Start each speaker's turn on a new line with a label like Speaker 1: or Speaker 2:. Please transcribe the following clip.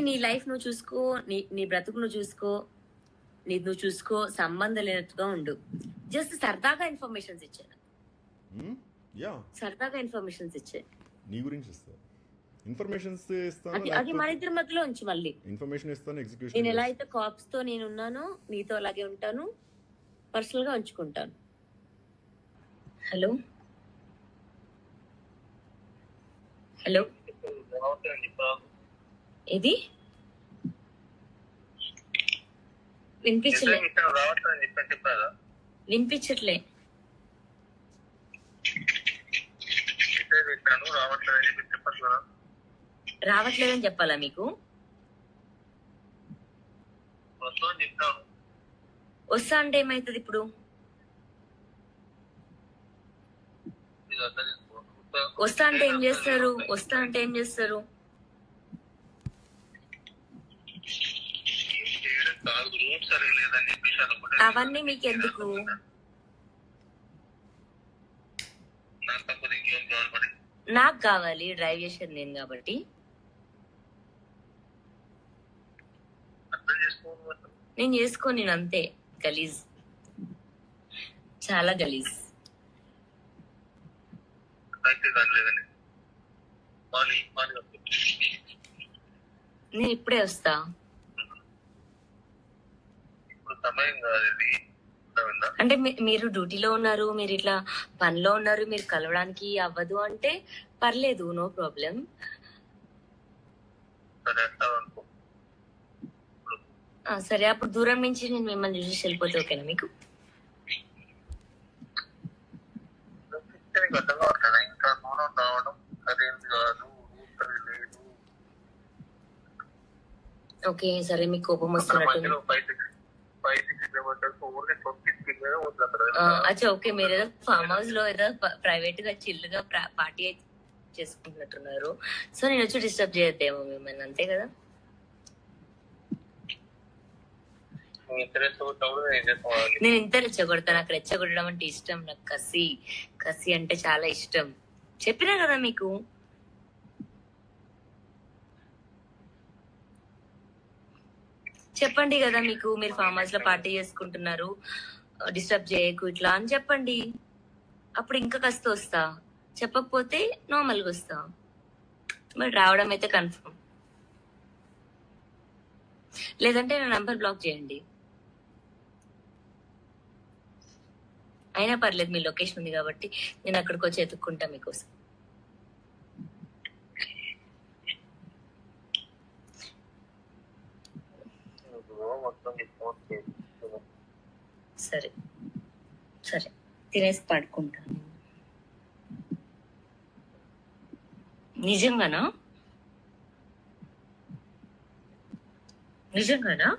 Speaker 1: నీ లైఫ్ నువ్వు చూసుకో, నీ బ్రతుకు నువ్వు చూసుకో, నువ్వు చూసుకో, సంబంధం లేనట్టుగా ఉండు. జస్ట్ సరదాగా ఇన్ఫర్మేషన్స్ ఇచ్చాను. సరదాగా ఇన్ఫర్మేషన్స్ ఇచ్చే
Speaker 2: నీ గురించి ఇస్తా, ఇన్ఫర్మేషన్స్ ఇస్తాను.
Speaker 1: అది మన ఇద్దరి మధ్యలో ఉంచి మళ్ళీ
Speaker 2: ఇన్ఫర్మేషన్ ఇస్తాను, ఎగ్జిక్యూషన్.
Speaker 1: నేను ఎలా అయితే కాప్స్ తో నేను ఉన్నానో నీతో అలాగే ఉంటాను, పర్సనల్ గా ఉంచుకుంటాను. హలో హలో, ఇది వినిపించలే, వినిపించట్లే. రావట్లేదని చెప్పాలా మీకు? వస్తా అంటే ఏమైతుంది ఇప్పుడు? వస్తా అంటే ఏం చేస్తారు? వస్తా అంటే ఏం చేస్తారు? అవన్నీ మీకు ఎందుకు? నాకు కావాలి, డ్రైవ్ చేసేది నేను కాబట్టి. నేను చేసుకోను, నేను అంతే గలీజ్, చాలా గలీజ్. నేను ఇప్పుడే వస్తా. అంటే మీరు డ్యూటీలో ఉన్నారు, మీరు ఇట్లా పనిలో ఉన్నారు, మీరు కలవడానికి అవ్వదు అంటే పర్లేదు, నో ప్రాబ్లం. సరే, అప్పుడు దూరం నుంచి నేను మిమ్మల్ని చూసి వెళ్ళిపోతే ఓకేనా మీకు? ఓకే సరే, మీకు కోపం వస్తున్నట్టు. అచ్చా ఓకే, మీరు ఏదో ఫామ్ హౌస్ లో ఏదో ప్రైవేట్ గా చిల్ గా పార్టీ చేసుకుంటున్నట్టున్నారు. సో నేను వచ్చి డిస్టర్బ్ చేయొద్దేమో మిమ్మల్ని, అంతే కదా? నేను ఇంత రెచ్చగొడతాను, నాకు రెచ్చగొట్టడం అంటే ఇష్టం, నాకు కసి కసి అంటే చాలా ఇష్టం. చెప్పినా కదా మీకు. చెప్పండి కదా మీకు, మీరు ఫామ్ హౌస్ లో పార్టీ చేసుకుంటున్నారు, డిస్టర్బ్ చేయకు ఇట్లా అని చెప్పండి, అప్పుడు ఇంకా కసి వస్తా. చెప్పకపోతే నార్మల్గా వస్తా, మరి రావడం అయితే కన్ఫర్మ్. లేదంటే నా నంబర్ బ్లాక్ చేయండి. అయినా పర్లేదు, మీ లొకేషన్ ఉంది కాబట్టి నేను అక్కడికి వచ్చి ఎత్తుక్కుంటా మీకోసం. సరే సరే, తినేసి పడుకుంటాను. నిజంగానా? నిజంగానా?